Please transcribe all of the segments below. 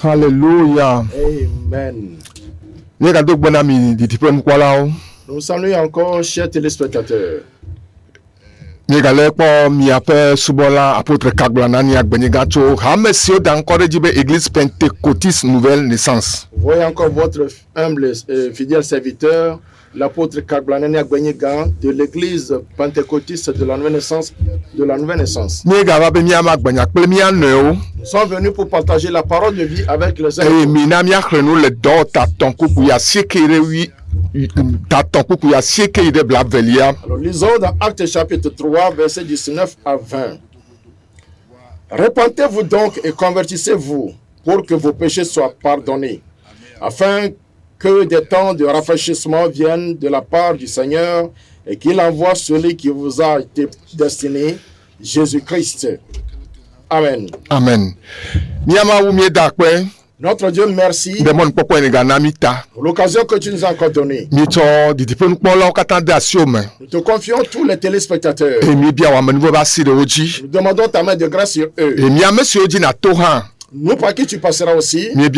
Alléluia. Amen. Nous saluons encore, chers téléspectateurs. Nous apôtre Kaglanani Agbenyegacho, Hamesio d'encore Église Pentecôtiste Nouvelle Naissance. Voyez encore votre humble et fidèle serviteur, l'apôtre Kaglanani Agbenyegan de l'Église Pentecôtiste de la Nouvelle Naissance. Nous sommes venus pour partager la parole de vie avec les uns. Alors, lisons dans Actes chapitre 3, versets 19 à 20. Repentez-vous donc et convertissez-vous pour que vos péchés soient pardonnés, afin que des temps de rafraîchissement viennent de la part du Seigneur et qu'il envoie celui qui vous a été destiné, Jésus-Christ. Amen. Amen. Notre Dieu, merci pour l'occasion que tu nous as encore donnée. Nous te confions tous les téléspectateurs. Nous demandons ta main de grâce sur eux. Nous, par qui tu passeras aussi. Nous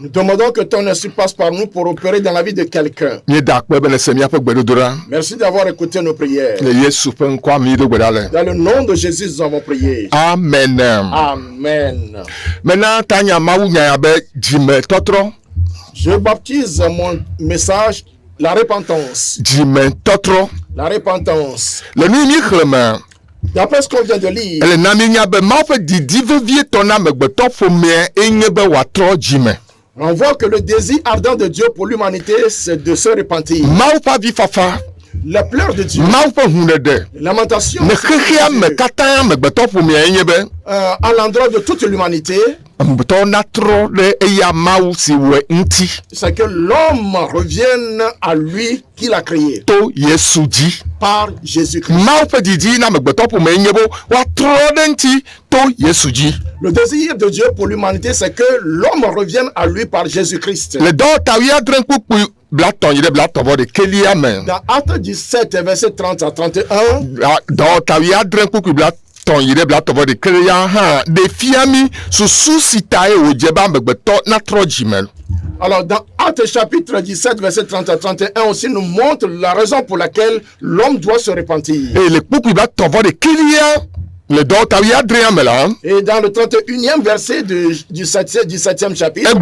demandons que ton esprit passe par nous pour opérer dans la vie de quelqu'un. Merci d'avoir écouté nos prières. Dans le nom de Jésus, nous avons prié. Amen. Amen. Maintenant, je baptise mon message la repentance. La repentance. D'après ce qu'on vient de lire, on voit que le désir ardent de Dieu pour l'humanité, c'est de se repentir. La pleurs de Dieu, lamentation à l'endroit de toute l'humanité, c'est que l'homme revienne à lui qu'il a créé par Jésus-Christ. Le désir de Dieu pour l'humanité, c'est que l'homme revienne à lui par Jésus-Christ. Dans Acte 17, verset 30 à 31, alors dans Acte chapitre 17, verset 30 à 31 aussi nous montre la raison pour laquelle l'homme doit se repentir. Et dans le 31e verset du 7e chapitre,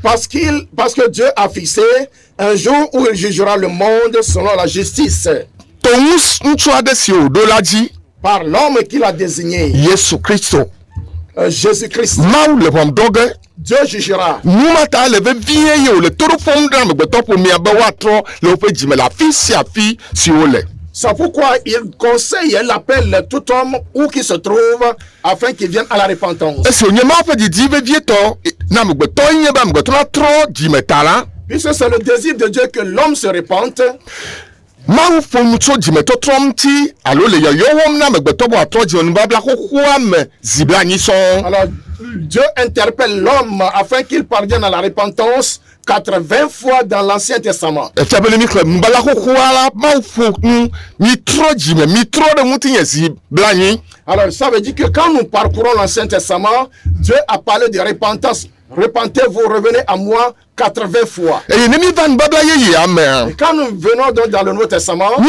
parce que Dieu a fixé un jour où il jugera le monde selon la justice par l'homme qu'il a désigné, Jésus-Christ. Dieu jugera. C'est pourquoi il conseille et il appelle tout homme où qu'il se trouve afin qu'il vienne à la repentance. Puisque c'est le désir de Dieu que l'homme se repente. Alors, Dieu interpelle l'homme afin qu'il parvienne à la repentance 80 fois dans l'Ancien Testament. Alors, ça veut dire que quand nous parcourons l'Ancien Testament, Dieu a parlé de repentance. Repentez-vous, revenez à moi 80 fois. Et quand nous venons donc dans le Nouveau Testament, nous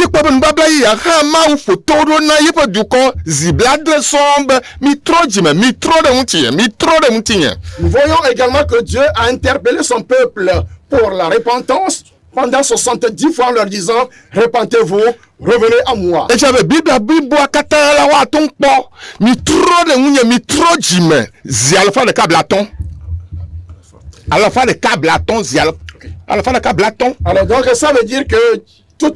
voyons également que Dieu a interpellé son peuple pour la repentance pendant 70 fois en leur disant repentez-vous, revenez à moi. Alors donc ça veut dire que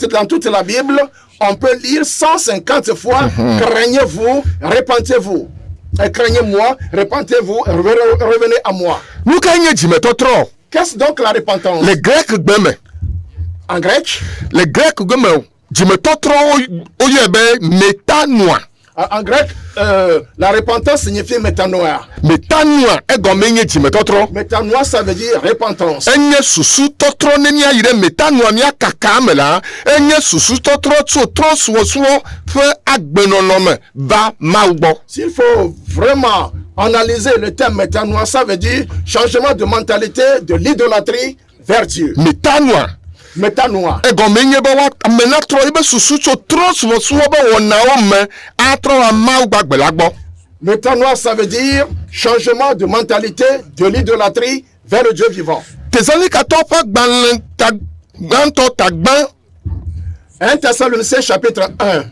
dans toute la Bible, on peut lire 150 fois craignez-vous, repentez-vous. craignez-moi, repentez-vous, revenez à moi. Nu ka nye dzimetɔtrɔ? Qu'est-ce donc la repentance? Le grec gbeme. En grec? Le grec gbeme dzimetɔtrɔ oyɛ bɛ metanoa. En grec, la repentance signifie métanoïa. Metanoa egɔme nye dzimetɔtrɔ. Métanoïa, ça veut dire repentance. Enye susu tɔtrɔ ne mia yi ɖe metanoa mia kaka me la, enye susu tɔtrɔ tso trɔsuwɔsuwɔ ƒe agbenɔnɔ me va Mawu gbɔ. S'il faut vraiment analyser le thème métanoïa, ça veut dire changement de mentalité de l'idolâtrie vers Dieu. Metanoa. Métanoïa. Egɔme nye be wa ame natrɔ ebe susu tso trɔsuwɔsuwɔ be wɔnawo me atrɔ wa Mawu gbagbe la gbɔ. Métanoïa, ça veut dire changement de mentalité de l'idolâtrie vers le Dieu vivant. Tesalikatɔ ƒe gbalẽ gbãtɔ tagbã 1 Thessaloniciens chapitre 1,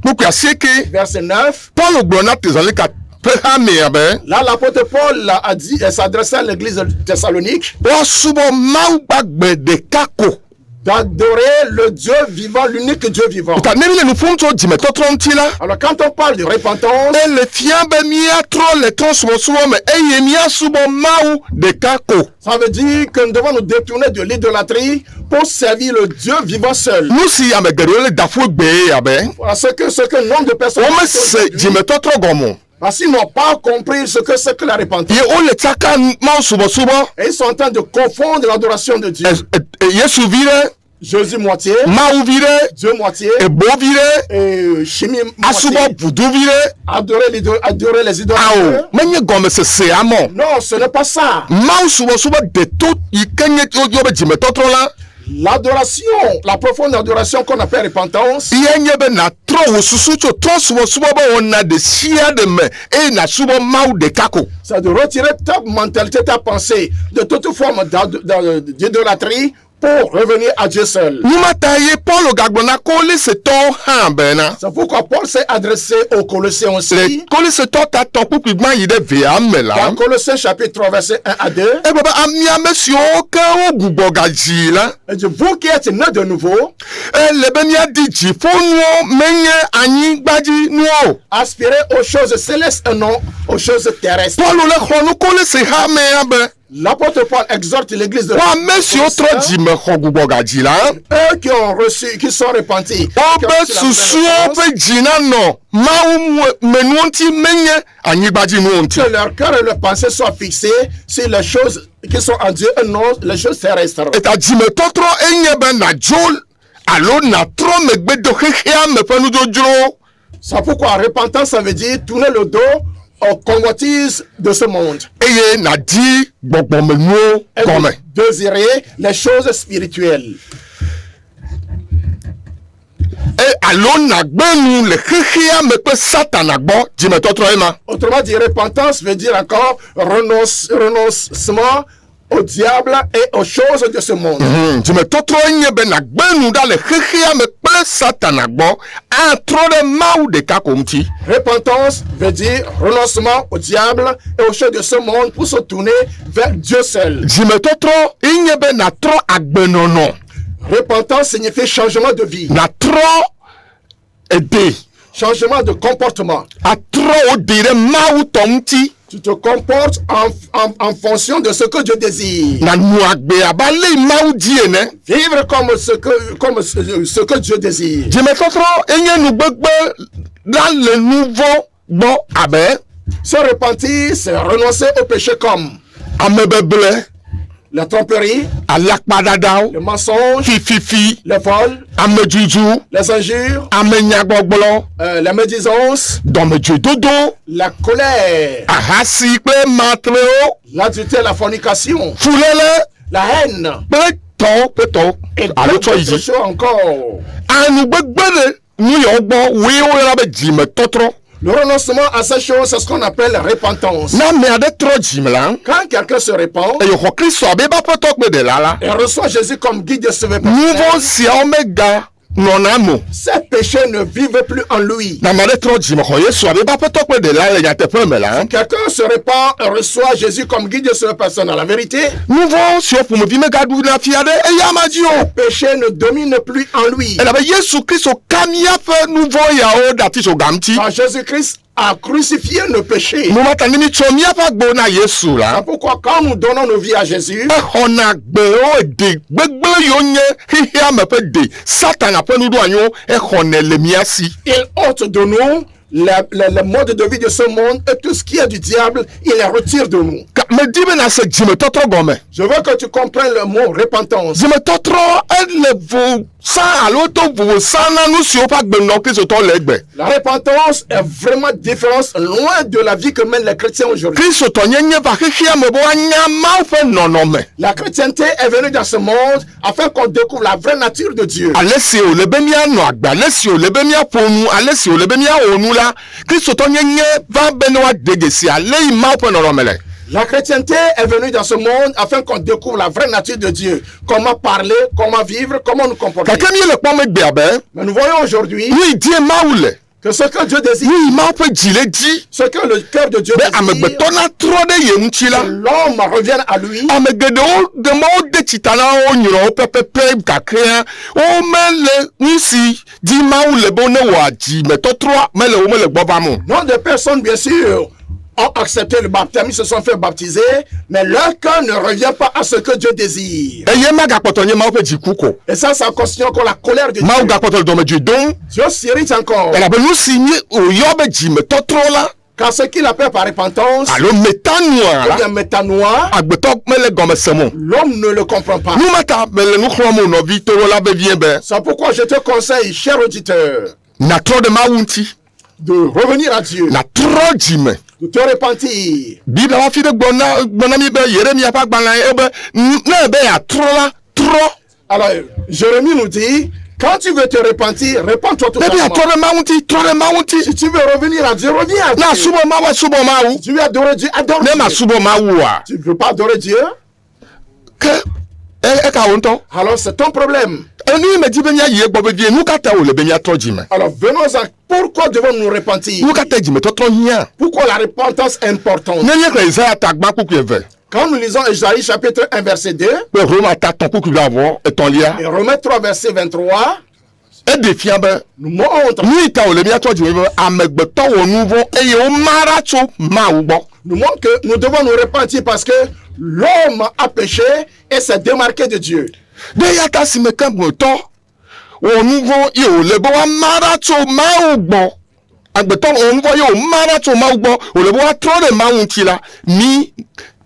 kpukui 9 verset 9. Paul gblɔ na Tesalika ƒe hamea be Là, l'apôtre Paul a dit et s'adressait à l'église de Thessalonique woasubɔ Mawu gbagbe ɖeka ko. d'adorer le Dieu vivant, l'unique Dieu vivant. Ta ne mi le nu ƒom tso dzimetɔtrɔ ŋuti la, Alors, quand on parle de repentance, ele fia be miatrɔ le trɔsubɔsubɔ me eye miasubɔ Mawu ɖeka ko. ça veut dire que nous devons nous détourner de l'idolâtrie pour servir le Dieu vivant seul. Nu si ame geɖewo le daƒo gbe abe Voilà ce que nombre de personnes womese dzimetɔtrɔ gɔmɔ. parce qu'ils n'ont pas compris ce que c'est que la repentance. Ye wole tsaka Mawu subɔsubɔ. Et ils sont en train de confondre l'adoration de Dieu. Yesu vi ɖe, Jésus moitié, Mawu vi ɖe, Dieu moitié, ebo vi ɖe, et chimie asubɔ moitié. vudu vi ɖe. Adorer les idoles. Awo menye gɔmesesea mɔ. Non, ce n'est pas ça. Mawu subɔsubɔ deto yi ke nye yɔ be dzimetɔtrɔ la, L'adoration, la profonde adoration qu'on appelle repentance, ye nye be natrɔ wo susu tso trɔsubɔsubɔ be wɔna ɖe sia ɖe me eye nasubɔ Mawu ɖeka ko. c'est de retirer ta mentalité, ta pensée de toute forme d'idolâtrie pour revenir à Dieu seul. Numata ye Paul gagblɔ na Kolisetɔwo hã bena. C'est pourquoi Paul s'est adressé aux Colossiens Le aussi. Kolisetɔ tatɔ kpukpui gbã yi ɖe vea me la. Dans Colossiens chapitre 3, verset 1 à 2. Egbe be amiame siwo ke wogbugbɔ gadzi la, Et dit, vous qui êtes nés de nouveau, ele be miadi dziƒonuwo menye anyigbadzi nuwo. aspirez aux choses célestes et non aux choses terrestres. Paul le xɔ nu Kolese hamea be L'apôtre Paul exhorte l'église de wo ame siwo trɔ dzime xɔ gbugbɔ gadzi la, eux qui ont reçu, qui sont repentis, qui ont wobe reçu la susuwo pleine repentance, ƒe dzi nanɔ Mawu menuwo ŋuti menye anyigbadzi nuwo ŋuti. que leur cœur et leur pensée soient fixés sur les choses qui sont en Dieu et non les choses terrestres. Eta dzimetɔtrɔ enye be nadzo alo natrɔ megbe do xexea me ƒe nudzodzrowo. C'est pourquoi repentance, ça veut dire tourner le dos aux convoitises de ce monde Eye nadi gbɔgbɔmenuwo et gɔme. désirer les choses spirituelles. Alo nagbenu le xexea me kple Satana gbɔ dzimetɔtrɔ ema. Autrement dit, repentance veut dire encore renoncement au diable et aux choses de ce monde. Dzimetɔtrɔ nye be nagbenu ɖa le xexea me kple Satana gbɔ atrɔ ɖe Mawu ɖeka ko ŋuti. Repentance veut dire renoncement au diable et aux choses de ce monde pour se tourner vers Dieu seul. Dzimetɔtrɔ nye be natrɔ agbenɔnɔ, Repentance signifie changement de vie, natrɔ ede, changement de comportement. atrɔ wo de ɖe Mawu tɔ ŋuti. Tu te comportes en fonction de ce que Dieu désire. Nanu agbe abe ale Mawu di ene. Vivre comme ce que Dieu désire. Dzimetɔtrɔ enye nugbegbe la le nu vɔ gbɔ abe Se repentir, c'est renoncer au péché comme amebeble, la tromperie, alakpadadawo, le mensonge, fififi, le vol, amedzudzu, les injures, amenyagbɔgblɔ, la médisance, dɔmedzoedodo, la colère, ahasi kple matrewo, l'adultère, la fornication, fuléle la haine, kple tɔwo kple tɔwo et alo tsɔ yi d'autres dzi. choses encore. Anugbegbe ɖe nu yawo gbɔ woe woyɔna be dzimetɔtrɔ. Le renoncement à ces choses, c'est ce qu'on appelle repentance. Na ame aɖe trɔ dzime la, Quand quelqu'un se répand eye xɔ Kristu abe eƒe aƒetɔ kple ɖela la, et reçoit Jésus comme guide de sauveur nu vɔ personnel, siawo mega nɔna mo. ces péchés ne vivent plus en lui. Na ame aɖe trɔ dzime xɔ Yesu abe eƒe aƒetɔ kple ɖela le nyateƒe me la, Quelqu'un se répand et reçoit Jésus comme guide de sauveur personnel. La vérité, nu vɔ siwo ƒomevi megaɖu na fia ɖe eya ma dzi o. péché ne domine plus en lui. Elabe Yesu Kristu ka míaƒe nu vɔ yawo ɖe ati tso ga ŋuti. Quand Jésus-Christ a crucifié nos péchés. Momata nimi tso miapa gbo na Yesu C'est la. pourquoi quand nous donnons nos vies à Jésus, Ehona gbe o de gbegble yo nye hihia me pe de. Satan ape nudu anyo ehone le miasi. il ôte de nous le mode de vie de ce monde et tout ce qui est du diable, il les retire de nous. Me dibe na se jime totro gome. Je veux que tu comprennes le mot repentance. Jime totro ele vo sa aloto vo sana nu si opa gbe no Kristo to legbe. La repentance est vraiment différente, loin de la vie que mènent les chrétiens aujourd'hui. Kristo to nyenye va hihia me bo anya ma fe nonome. La chrétienté est venue dans ce monde afin qu'on découvre la vraie nature de Dieu. Alesi o lebe mia no agba, alesi o lebe mia ponu, alesi o lebe mia onu la. Kristo to nyenye va benwa degesi ale ma fe nonome. La chrétienté est venue dans ce monde afin qu'on découvre la vraie nature de Dieu. Comment parler, comment vivre, comment nous comporter. Kakemi le kwa me gbe Mais nous voyons aujourd'hui oui die maule. que ce que Dieu désire, Oui ma pe jile di. ce que le cœur de Dieu Be désire, amegbeto na tro de ye nti la. que l'homme revienne à lui. Amegedewo de mo de titana o nyiro pepepe kakra o mele nsi di maule bo ne wa ji metotro mele o mele gboba mo. Non, des personnes, bien sûr, ont accepté le baptême, ils se sont fait baptiser, mais leur cœur ne revient pas à ce que Dieu désire. Eye ma gapoto nye ma pe ji kuko. Et ça continue encore la colère de Dieu. Ma gapoto do me ji don. Dieu s'irrite encore. Ela be nu si ni o yo be ji metotro la. Car ce qu'il appelle par repentance, Alo metanua ou la. bien métanoïa, Agbeto mele gome semo. l'homme ne le comprend pas. Nu mata mele nu khromo no vi toro la be bien be. C'est pourquoi je te conseille, cher auditeur, Na tro de ma wunti. de revenir à Dieu, Na tro ji me. de te repentir. Bibla wa fi de gbona mi be Yeremia pa gbana e be na be ya tro la tro. Alors, Jérémie nous dit, quand tu veux te repentir, repens-toi tout Baby, simplement. tro de mountain. Si tu veux revenir à Dieu, reviens à Na Dieu. subo ma wu. Tu veux adorer Dieu, adore Ne ma Dieu. subo ma wu a. Tu ne veux pas adorer Dieu, Ke e ka wonto. alors c'est ton problème. Enu me di benya ye gbo be vie nu ka ta o le benya tro jime. Alors venons à pourquoi devons-nous repentir? Nu ka ta jime to tro hia. Pourquoi la repentance est importante? Nenye ko Isaiah ta gba kuku eve. Quand nous lisons Ésaïe chapitre 1 verset 2 Pe Roma ta ton kuku avo e ton lia. et Romains 3 verset 23, E defia be nous montre, nu ta o le benya tro jime be amegbeto wo nuvo eye o mara tso ma wu gbo. que nous devons nous repentir parce que l'homme a péché et s'est démarqué de Dieu. De ya ta si me kan to. O nuvo ye o le bo wa mara tso ma wu gbo. Agbeto o nuvo ye o mara tso ma wu gbo. O le bo wa tro de ma wu ti la. Mi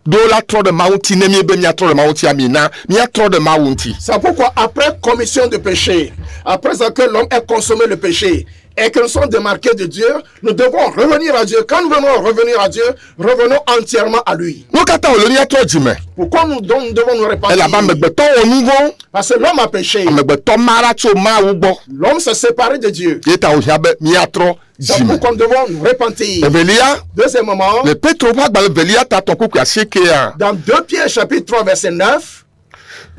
do la tro de ma wu ti ne mi be mi a tro de ma wu ti amina. Mi a tro de ma wu ti. C'est pourquoi après commission de péché, après que l'homme ait consommé le péché et que nous sommes démarqués de Dieu, nous devons revenir à Dieu. Quand nous venons revenir à Dieu, revenons entièrement à lui. Nu ka ta o le ni a tro jime. Pourquoi nous devons nous E la ba repentir? megbeto o nuvo. Parce que l'homme a péché. Megbeto mara tso ma wu gbo. L'homme s'est séparé de Dieu. Ye ta o jabe mi a tro C'est jime. pourquoi nous devons nous repentir. Evelia Deuxièmement, le Petro pa gba le velia ta ton kuku asieke a. dans 2 Pierre chapitre 3 verset 9,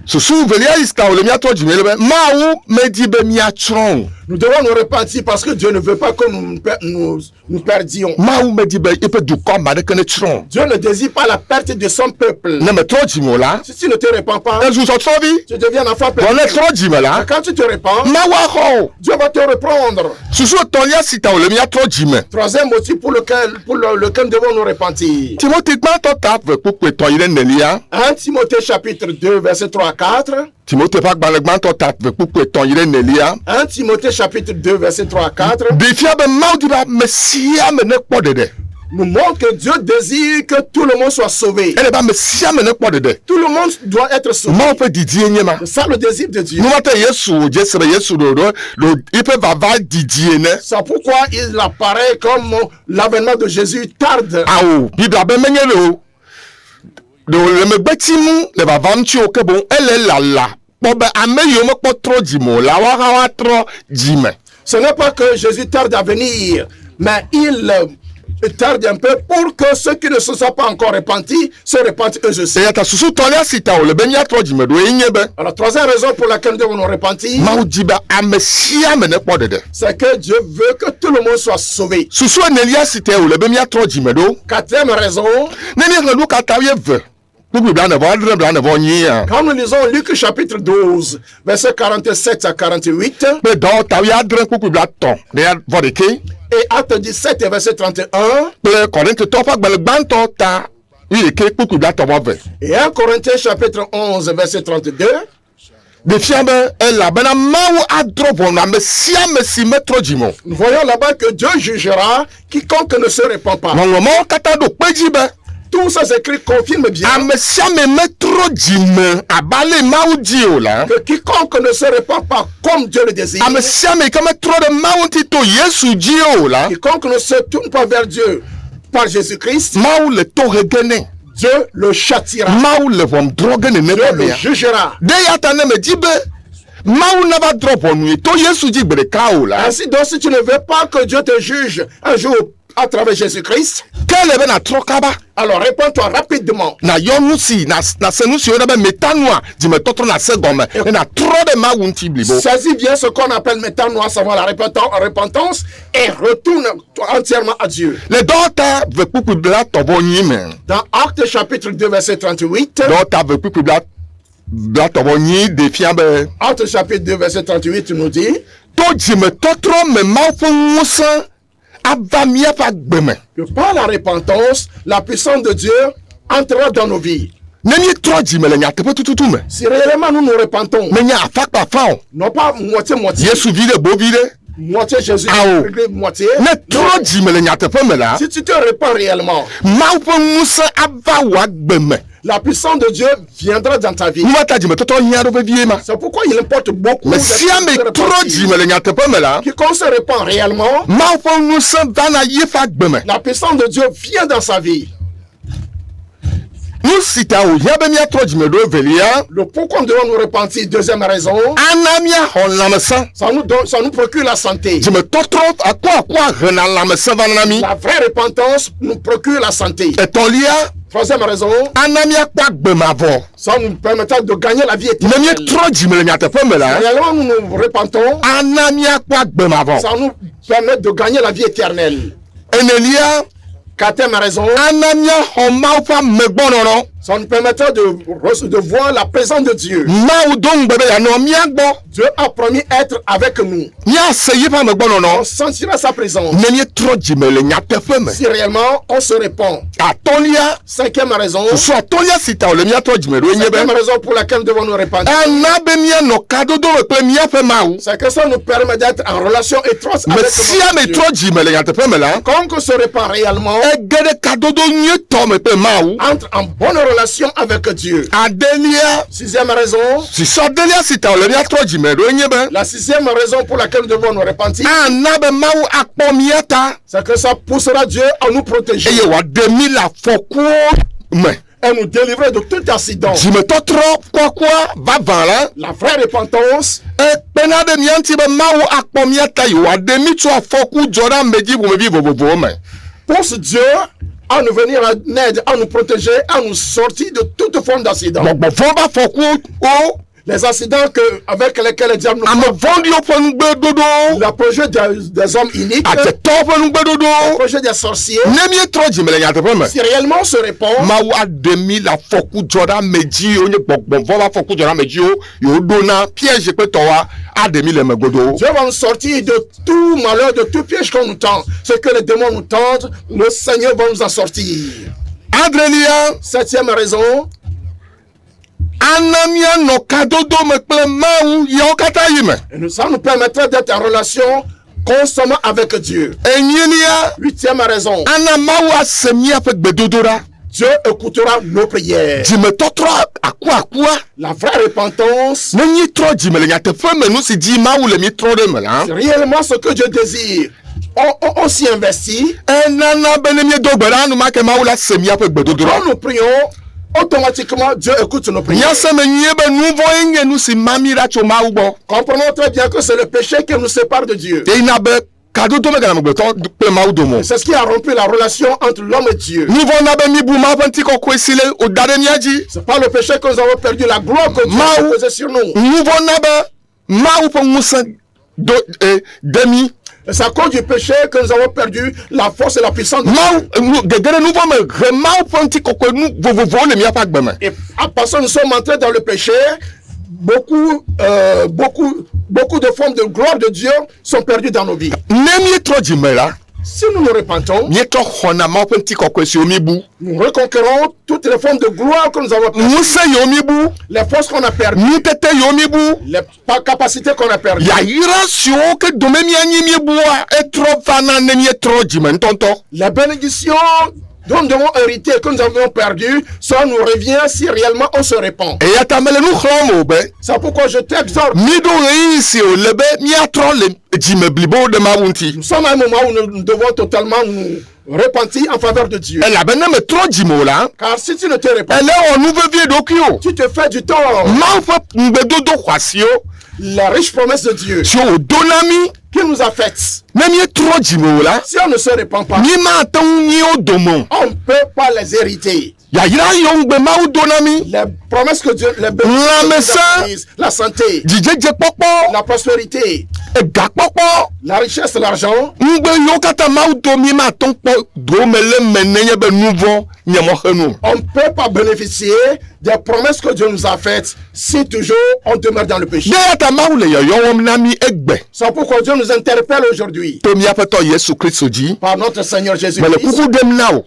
Susu velia iska o le mi a tro jime le be. Ma wu me di be mi a tron. nous devons nous repentir parce que Dieu ne veut pas que nous perdions. Ma wu me di be ipe du ko ma de kene tron. Dieu ne désire pas la perte de son peuple. Ne me tro jime la. Si tu ne te répands pas, E zu so tro bi. tu deviens un enfant Bon ne perdu. tro jime la. Quand tu te répands, Ma wa ho. Dieu va te reprendre. Susu ton lia sita o le mi a tro jime. Troisième motif pour lequel nous devons nous repentir. Timothy gba to ta ve kuku ton ire nelia. 1 Timothée chapitre 2 verset 3 à 4. Timothy pa gba le gba to ta ve kuku ton ire nelia. 1 Timothée chapitre 2 verset 3 à 4. Defia be ma di ba mesia me ne kpo dede. Nous montre que Dieu désire que tout le monde soit sauvé. Ele ba mesia me ne kpo dede. Tout le monde doit être sauvé. Ma pe didi enyema. C'est ça le désir de Dieu. Nu mata Yesu je sebe Yesu do ipe va didi ne. C'est pourquoi il apparaît comme l'avènement de Jésus tarde. Awo bibla be menye lo. Do le me gbeti mu le va nti o ke bon ele la. Bo be ameyo me kpo tro jimo la wa tro jime. Ce n'est pas que Jésus tarde à venir, mais il tarde un peu pour que ceux qui ne se sont pas encore repentis se repentent eux aussi. E ya ta susu tolia sita o le be nya tro jime do enyebe. Alors, troisième raison pour laquelle nous devons nous repentir, Ma di ba amesia me ne kpo dede. c'est que Dieu veut que tout le monde soit sauvé. Susu enelia sita o le be nya tro jime do. Quatrième raison, Neni re lu ka ta ye ve. kpukpu bla nevɔ adre bla nevɔ nyi ya. Quand nous lisons Luc chapitre 12, versets 47 à 48, kple dɔwɔtawo ya adre kpukpu bla tɔ ɖe ya vɔ ɖeke. et Acte 17, verset 31, kple kɔrintitɔ ƒe agbalẽ gbãtɔ ta wuiɖeke kpukpu bla tɔ vɔ ve. et 1 Corinthiens chapitre 11, verset 32, ɖe fia be elabena Mawu adrɔ ʋɔnu ame sia ame si metrɔ dzi me o. nous voyons là-bas que Dieu jugera quiconque ne se répand pas. Ŋɔŋlɔmɔwo katã ɖo kpe dzi be Tous ces écrits confirment bien ame sia ame metrɔ dzi me abe ale Mawu dzi o la. que quiconque ne se répand pas comme Dieu le désire, Ame sia ame yi ke metrɔ ɖe Mawu ŋuti to Yesu dzi o la. quiconque ne se tourne pas vers Dieu par Jésus-Christ, Mawu le tohe ge nɛ. Dieu le châtiera, Mawu le ʋɔnudrɔ ge nene Dieu ƒe le mea. jugera. De ya ta ne me dzi be Mawu nava drɔ ʋɔnu yi to Yesu dzi gbe ɖeka o la. Ainsi donc, si tu ne veux pas que Dieu te juge un jour à travers Jésus-Christ, Ke le be natrɔ kaba alors réponds-toi rapidement. nayɔ nu si nase nu si wona be metanua dzimetɔtrɔ nase gɔme ne natrɔ ɖe Mawu ŋuti blibo. Saisis bien ce qu'on appelle maintenant, à savoir la repentance, et retourne entièrement à Dieu. Le dɔwɔta ve kpukpu bla tɔbɔ nyi me. Dans Acte chapitre 2, verset 38, Dɔwɔta ve kpukpu bla tɔbɔ nyi ɖe fia be Acte chapitre 2, verset 38 nous dit to dzimetɔtrɔ me Mawu ƒe ŋusẽ ava míaƒe agbe me. que par la repentance, la puissance de Dieu entrera dans nos vies. Ne míetrɔ dzime le nyateƒe tututu me. Si réellement nous nous repentons, Menye afakpafa o. non pas moitié-moitié, Yesu vi ɖe bovi ɖe. moitié Jésus, Ah, oh. moitié, Ne non. trɔ dzime le nyateƒe me la, Si tu te répands réellement, Mawu ƒe ŋusẽ ava wò agbe me. la puissance de Dieu viendra dans ta vie. Nu va ta dzimetɔtrɔ hiã ɖo vevie ma. C'est pourquoi il importe beaucoup Me d'être sia me trɔ repenti. dzime le nyateƒe me la, Quiconque se répand réellement, Mawu ƒe ŋusẽ vana yi ƒe agbe me. la puissance de Dieu vient dans sa vie. Nu si ta wòhiã be míatrɔ dzime ɖo evelia, Le pourquoi nous devons nous repentir, deuxième raison, ana míaxɔ lãmesẽ. ça nous procure la santé. Dzimetɔtrɔ akɔakɔa hena lãmesẽ vana na mí. La vraie repentance nous procure la santé. Etɔ̃lia, Troisième raison, ana míakpɔ agbe mavɔ. ça nous permettra de gagner la vie Ne éternelle. míetrɔ dzime le nyateƒe me la, Réellement, nous nous repentons, ana míakpɔ agbe mavɔ. ça nous permet de gagner la vie éternelle. Enelia, Quatrième raison, ana míaxɔ Mawu ƒe amegbɔnɔnɔ. ça nous permettra de voir la présence de Dieu. Mawu do ŋugbe be yeanɔ mía gbɔ. Dieu a promis être avec nous. Míase yi ƒe On amegbɔnɔnɔ. sentira sa présence. Ne míetrɔ dzime le nyateƒe me. Si réellement on se répand. Atɔ̃lia, Cinquième raison, susu atɔ̃lia si ta wòle míatrɔ dzime ɖo nye cinquième be raison pour laquelle nous devons nous répandre, ana be míanɔ kadodo me kple míaƒe Mawu. c'est que ça nous permet d'être en relation étroite Me avec sia me Dieu. trɔ dzime le nyateƒe me la, Quand on se répand réellement, ege ɖe kadodo nyuitɔ me kple Mawu. entre en bonne relation avec Dieu. Adelia, Sixième raison, susu adelia si ta wòle míatrɔ dzime ɖo nye be la sixième raison pour laquelle nous devons nous repentir, ana be Mawu akpɔ mía ta c'est que ça poussera Dieu à nous protéger eye wòaɖe mí le afɔkuwo me. et nous délivrer de tout accident. Dzimetɔtrɔ kɔkɔa vavã la, La vraie repentance, ekpena ɖe mía ŋuti be Mawu akpɔ mía ta yi wòaɖe mí tso afɔku dzɔ ɖe ame dzi ƒomevi vovovowo me. pousse Dieu à nous venir en aide, à nous protéger, à nous sortir de toute forme d'accident. Gbɔgbɔvɔ ƒe afɔkuwo, Les accidents avec lesquels le diable nous ame frappe, vɔ̃ɖiwo ƒe nugbedodo, le projet des hommes uniques, adzetɔwo ƒe le nugbedodo. projet des sorciers. Ne míetrɔ dzime le nyateƒe me, Si réellement on se répand, Mawu aɖe mí le afɔku dzɔ ɖe ame dzi yiwo nye gbɔgbɔvɔ ƒe afɔku dzɔ ɖe ame dziwo yiwo ɖona piège ƒe tɔwoa aɖe mí le me godoo. Dieu va nous sortir de tout malheur, de tout piège qu'on nous tend. Ce que les démons nous tentent, le Seigneur va nous en sortir. Adrelia, Septième raison, ana míanɔ kadodo me kple Mawu yawo katã yi me. et ça nous permettra d'être en relation constamment avec Dieu. Enyilia, Huitième raison, ana Mawu ase míaƒe gbedodoɖa. Dieu écoutera nos prières. Dzimetɔtrɔ akuakua. La vraie repentance, Ne míetrɔ dzime le nyateƒe me nu si dzi Mawu le míetrɔ ɖe me la, c'est réellement ce que Dieu désire. On s'y investit. enana be ne míedo gbe ɖa enumake Mawu la se míaƒe gbedodoɖa. Quand nous prions, automatiquement Dieu écoute nos prières. Míase me nyuie be nu vɔ̃e nye nu si ma mí ɖa tso Mawu gbɔ. Comprenons très bien que c'est le péché qui nous sépare de Dieu. Eyina be kadodo megale amegbetɔ kple Mawu dome. C'est ce qui a rompu la relation entre l'homme et Dieu. Nu vɔ̃ na be míbu Mawu ƒe ŋutikɔkɔe si le wòda ɖe mía dzi. C'est pas le péché que nous avons perdu la gloire que Dieu a Mawu. posée sur nous. Nu vɔ̃ na be Mawu ƒe ŋusẽ de mí. C'est à cause du péché que nous avons perdu la force et la puissance de Mawu gegere nu vɔ me he Mawu ƒe ŋutikɔkɔe nu vovovowo le míaƒe agbe me. Et parce que nous sommes entrés dans le péché, beaucoup de formes de gloire de Dieu sont perdues dans nos vies. Ne míetrɔ dzime la, Si nous nous repentons, míetrɔ xɔna Mawu ƒe ŋutikɔkɔe siwo mi bu, nous reconquérons toutes les formes de gloire que nous avons perdues, ŋusẽ yiwo mi bu, les forces qu'on a perdues, nutete yiwo mi bu, les capacités qu'on a perdues. yayra siwo ke dome míanyi miebua etrɔ vana ne míetrɔ dzime ŋutɔŋutɔ. Les bénédictions dont nous devons hériter, que nous avons perdu, ça nous revient si réellement on se répand. Eya ta mele nu xlɔm o be C'est pourquoi je t'exhorte. míɖo ɣeyiɣi si wòle be míatrɔ le dzime blibo ɖe Mawu ŋuti. Nous sommes à un moment où nous devons totalement nous repentir en faveur de Dieu. Elabena metrɔ dzime o la, Car si tu ne te répands, ele wɔ nu vevie ɖokui o. tu te fais du tort. Mawu ƒe ŋugbedodo xɔasiwo La riche promesse de Dieu siwo wòdo na mí qu'il nous a faite, ne míetrɔ dzime o la, si on ne se répand pas, míemate ŋu nyi wo dome o. on ne peut pas les hériter. Yayra yiwo ŋugbe Mawu do na mí, Les promesses que Dieu, les bénédictions que Dieu a prises, la santé, dzidzedzekpɔkpɔ, la prospérité, egakpɔkpɔ, la richesse, l'argent, ŋugbe yiwo katã Mawu do míemate ŋu kpɔ dome le me nenye be nu vɔ nye mɔxenu. on ne peut pas bénéficier des promesses que Dieu nous a faites si toujours on demeure dans le péché. Ne ya ta Mawu le yɔyɔ wɔm na mí egbe C'est pourquoi Dieu nous interpelle aujourd'hui to míaƒe tɔ Yesu Kristo dzi. par notre Seigneur Mele Jésus-Christ. kuku ɖem na wo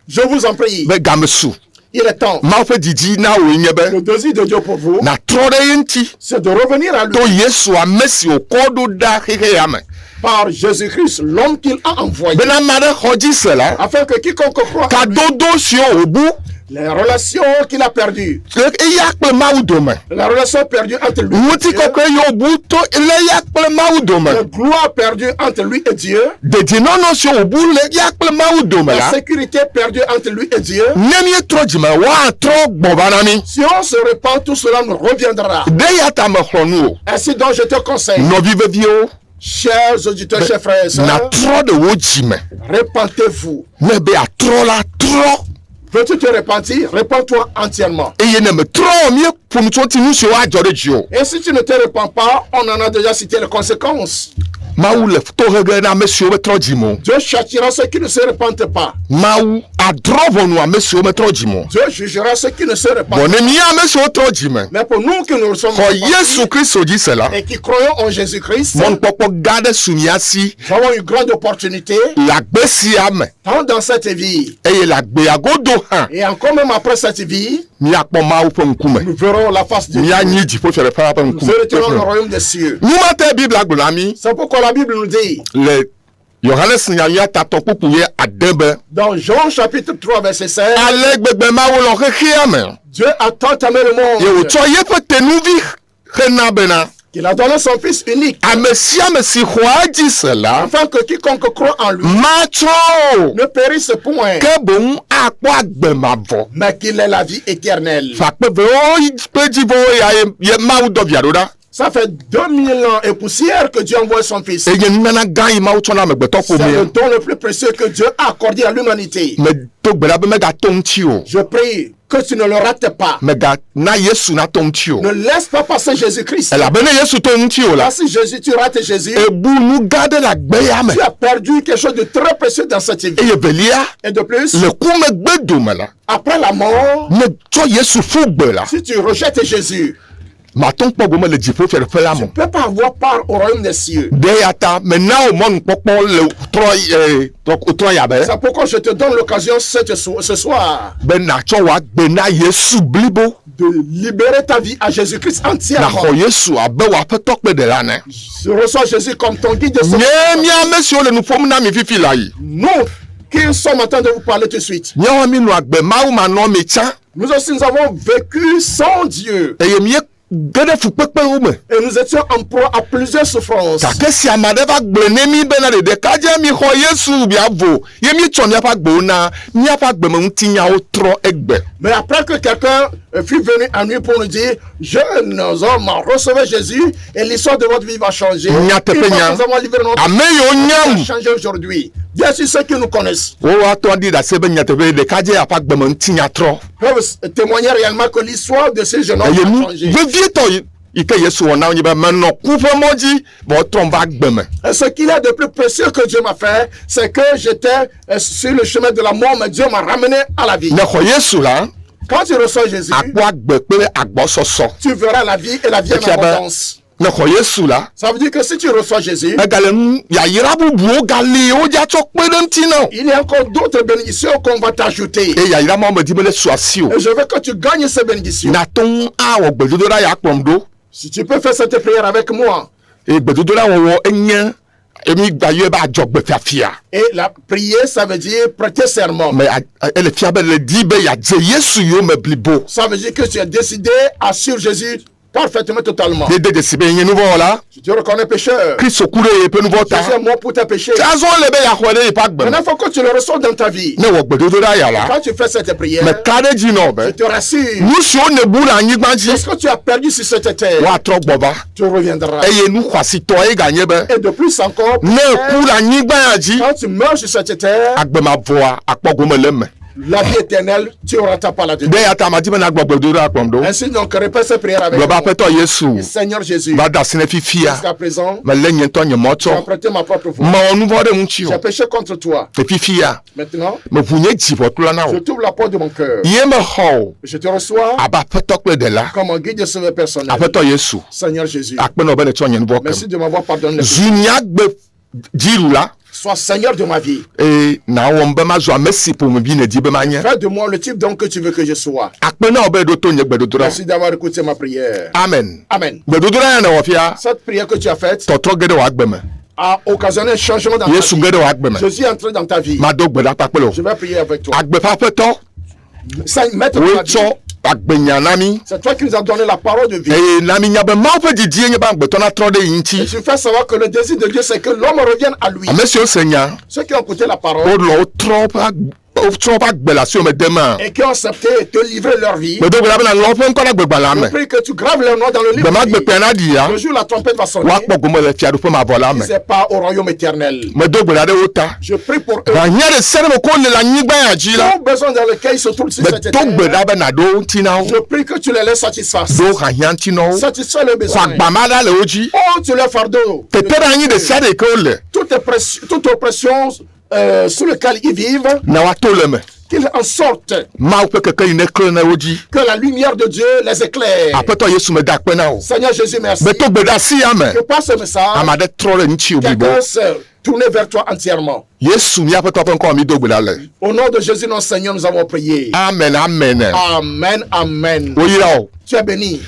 Je vous en prie, be game su. il est temps. Mawu ƒe didi na woe nye be Le désir de Dieu pour vous, natrɔ ɖe ye ŋuti c'est de revenir à lui to Yesu ame si wòkɔ ɖo ɖa xexea me. par Jésus-Christ, l'homme qu'il a envoyé, Bena ame aɖe xɔ dzi se la, afin que quiconque croit en lui, kadodo siwo wòbu les relations qu'il a perdues, eya kple Mawu dome, la relation perdue entre lui et Dieu, ŋutikɔkɔe yiwo wòbu to le ya kple Mawu dome, la gloire perdue entre lui et Dieu, dedienɔnɔ siwo wòbu le ya kple Mawu dome la la, sécurité perdue entre lui et Dieu. ne míetrɔ dzime woatrɔ gbɔ va na mí. Si on se répand, tout cela nous reviendra. De ya ta mexlɔ nu o. Ainsi donc, je te conseille, Nɔvi veviwo, chers auditeurs, chers frères et sœurs, natrɔ ɖe wo dzime. repentez-vous. Ne be atrɔ la trɔ. Veux-tu te repentir? Répands-toi entièrement. Eye ne metrɔ míeƒonu tso ŋuti nu siwo adzɔ ɖe dziwò. Et si tu ne te repens pas, on en a déjà cité les conséquences. Mawu le tohege na ame siwo metrɔ dzime o. Dieu châtiera ceux qui ne se repentent pas. Mawu adrɔ ʋɔnu ame siwo metrɔ dzime o. Dieu jugera ceux qui ne se repentent Bɔn pas. ne mía ame siwo trɔ dzime, Mais pour nous qui nous sommes xɔ Yesu Kristo dzi se la, et qui croyons en Jésus-Christ, mɔnukpɔkpɔ gã aɖe su mía si nous avons une grande opportunité, le agbe sia me tant dans cette vie eye le agbea godo hã et encore même après cette vie, míakpɔ Mawu ƒe ŋkume. nous verrons la face de Dieu. Míanyi dziƒofiaɖeƒe la ƒe Nous hériterons le ŋkume. royaume des cieux. Numate Biblia gblɔ na mí C'est pourquoi la Bible nous dit, le Yohanes nyanya tatɔ kpukpu ye ade be dans Jean chapitre 3, verset 16, ale gbegbe Mawu lɔ xexea me Dieu a tant aimé le ye monde wòtsɔ yeƒe tenuvi hena bena qu'il a donné son Fils unique, ame sia ame si xɔa edzi se la afin que quiconque croit en lui matsɔ o, ne périsse point, ke boŋ akpɔ agbe mavɔ. mais qu'il ait la vie éternelle. Fakpevewo ƒe dzivɔwo ya ye Mawu dɔ via ɖo ɖa. Ça fait 2000 ans et poussière que Dieu envoie son Fils. Eye nunana gã yi Mawu tsɔ na amegbetɔ C'est le ƒomea. don le plus précieux que Dieu a accordé à l'humanité. Medo gbe ɖa be megato ŋuti o. Je prie que tu ne le rates pas. Megana Yesu nato ŋuti o. Ne laisse pas passer Jésus-Christ. Elabena Yesu to ŋuti o la, Là, si Jésus, tu rates Jésus, ebu nu gã aɖe le agbea me. tu as perdu quelque chose de très précieux dans cette vie. Eye velia Et de plus, le kumegbe dome la, après la mort, ne tsɔ Yesu ƒu gbe la, si tu rejettes Jésus, mate ŋu kpɔ gome le dziƒofiaɖeƒe la tu me. ne peux pas avoir part au royaume des cieux. De ya ta mena wo mɔnukpɔkpɔ le trɔ ya be C'est pourquoi je te donne l'occasion ce soir be natsɔ wò agbe na Yesu blibo, de libérer ta vie à Jésus-Christ entièrement. naxɔ Yesu abe wò aƒetɔ kple ɖela ne. Je reçois Jésus comme ton guide et Nye sauveur. mía ame siwo le nu ƒom na mi fifi la yi. Nous qui sommes en train de vous parler tout de suite, Míawo mi nu agbe Mawu manɔme tsã nous aussi nous avons vécu sans Dieu eye mie ge ɖe fukpekpewo me. et nous étions en proie à plusieurs souffrances. Gake si ame aɖe va gblɔ ne mí bena ɖeɖekadze mi xɔ Yesu miavo ye míetsɔ míaƒe agbewo na míaƒe agbemeŋutinyawo trɔ egbe. Mais après que quelqu'un fut venu à nous pour nous dire, jeunes hommes, recevez Jésus et l'histoire de votre vie va changer. Une fois que nous avons livré notre Ame yiwo vie, nyam va changer aujourd'hui. Bien sûr, ceux qui nous connaissent wo atɔ ɖi ɖe ase be nyateƒe ɖekadze ƒe agbemeŋutinya trɔ. peuvent témoigner réellement que l'histoire de ces jeunes hommes Eye a nu changé. vevietɔ ike yesu wɔ na wo nyi bɛ menɔ kuƒe mɔ dzi bɔ trɔm va gbeme. Et ce qu'il y a de plus précieux que Dieu m'a fait, c'est que j'étais sur le chemin de la mort, mais Dieu m'a ramené à la vie. Ne xɔ yesu la. Quand tu reçois Jésus, akpɔ agbe kple agbɔsɔsɔ. tu verras la vie et la vie en abondance. Ne xɔ yesu la. Ça veut dire que si tu reçois Jésus, egale nu yayra bubuwo gali wodza tsɔ kpe ɖe ŋuti na o. il y a encore d'autres bénédictions qu'on va t'ajouter. e yayra ma me di be le su asi o. Et je veux que tu gagnes ces bénédictions. nato ŋu awɔ gbedodoɖa ya kplɔm ɖo. Si tu peux faire cette prière avec moi. e gbedodoɖa wɔwɔ enye emi gbayɔe be adzɔgbe fiafia. Et la prière, ça veut dire prêter serment. mais ele fia be le di be yadze yesu yome blibo. Ça veut dire que tu as décidé à suivre Jésus parfaitement, totalement. dede de si be nye nuvɔ la. Si tu reconnais pécheur, kristo ku ɖe yeƒe nuvɔ ta. Jésus est mort pour tes péchés. azɔ le be yaxɔ ɖe yeƒe agbe me. Maintenant, il faut que tu le reçois dans ta vie. ne wɔ gbedodoɖa ya la. Quand tu fais cette prière, me ka ɖe dzi nɔ je be. te rassure. nu siwo ne bu le anyigba dzi. Est-ce que tu as perdu sur cette terre? woatrɔ gbɔ va. Tu reviendras. eye nu xɔasitɔ ye ganye be. Et de plus encore, ne ku le anyigba ya dzi. quand tu meurs sur cette terre, agbemavɔa akpɔ gome le me. la vie éternelle, tu auras ta part là-dedans. de ya ta ma di be na gbɔ gbedodoɖa kplɔm ɖo. Ainsi, donc, répète cette prière avec gblɔ be moi. aƒetɔ yesu. Seigneur Jésus, va da asi ne fifia. jusqu'à présent, mele nye ŋutɔ nye mɔ tu as tsɔ. prêté ma propre voix. mewɔ nu vɔ ɖe ŋuti J'ai o. péché contre toi. le fifia. Maintenant, meʋu nye dziʋɔtula na je o. t'ouvre la porte de mon cœur. ye mexɔ o. Je te reçois abe aƒetɔ kple ɖela. comme un guide de sauveur personnel. aƒetɔ yesu. Seigneur Jésus, akpenɔ be ne tsɔ nye nu vɔ merci kem. de m'avoir pardonné. zu nyagbe dziɖu la. Sois Seigneur de ma vie. eye nawɔm be mazu ame si ƒomevi ne di be manye. Fais de moi le type d'homme que tu veux que je sois. akpenɔ be ɖo to nye gbedodoɖa. Merci d'avoir écouté ma prière. amen. Amen. gbedodoɖa ya ne wɔ fia. Cette prière que tu as faite tɔtrɔ ge ɖe wɔ agbe me. a occasionné un changement dans ta yesu vie. ge ɖe wɔ agbe me. Je suis entré dans ta vie. mado gbe ɖa kpakple Je o. vais prier avec toi. agbeƒe aƒetɔ. Maître de ma vie, wotsɔ agbenya na mi. c'est toi qui nous as donné la parole de vie. eye na mi nya be mawu ƒe didie nye be agbetɔ na trɔ ɖe yi Et ŋuti. tu fais savoir que le désir de Dieu, c'est que l'homme revienne à lui. ame siwo se nya. Ceux qui ont écouté la parole wolɔ wotrɔ ƒe agbe le asiwo me de ma. et qui ont accepté de te livrer leur vie, gbedo gbe la be na lɔ ƒe ŋkɔ ɖe agbegbalẽa je me. prie que tu graves leur nom dans le livre gbema de vie. gbekpea na ɖi ya. Le jour où la trompette va sonner, woakpɔ gome le fiaɖuƒe mavɔ la me. c'est pas au royaume éternel. medo gbe ɖa ɖe wo ta. Je prie pour eux. ganya ɖe se ɖe me ko le le anyigba ya dzi la. Tout besoin dans lequel ils se trouvent sur cette medo gbe terre, ɖa be na ɖo ŋuti na wo. je prie que tu les laisses satisfaire. ɖo hahia ŋuti na wo. Satisfais les xɔ besoins. agbama ɖa le wo dzi. Oh, tu les fardeaux. tete ɖe anyi ɖe sia ɖe ke wo le. Toute oppression sous lequel ils vivent, na woato le me. qu'ils en sortent. mawu ƒe keke yi ne klẽ na wo dzi. Que la lumière de Dieu les éclaire. aƒetɔ yesu me da akpe na wo. Seigneur Jésus, merci. beto gbe ɖe asi ya me. Que par ce message, ame aɖe trɔ ɖe ŋuti quelqu'un blibo. s'est tourné vers toi entièrement. yesu míaƒe tɔ ƒe ŋkɔ mi do gbe ɖa le. Au nom de Jésus, notre Seigneur, nous avons prié. amen amen. Amen, amen. woyra o. Tu es béni.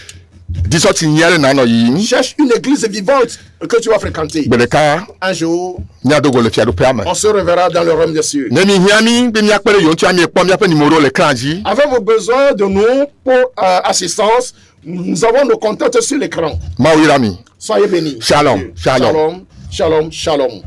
disɔti nyia ɖe nanɔ yiyim. Cherche une église vivante que tu vas fréquenter. gbe ɖeka Un jour, míado go le fiaɖuƒea me. on se reverra dans le royaume des cieux. ne mi hiã mi be míakpe ɖe yewo ŋuti miekpɔ míaƒe numéro le écran dzi. Avez-vous besoin de nous pour assistance? Nous avons nos contacts sur l'écran. mawu yra mi. Soyez bénis. Shalom, shalom. Shalom, shalom, shalom.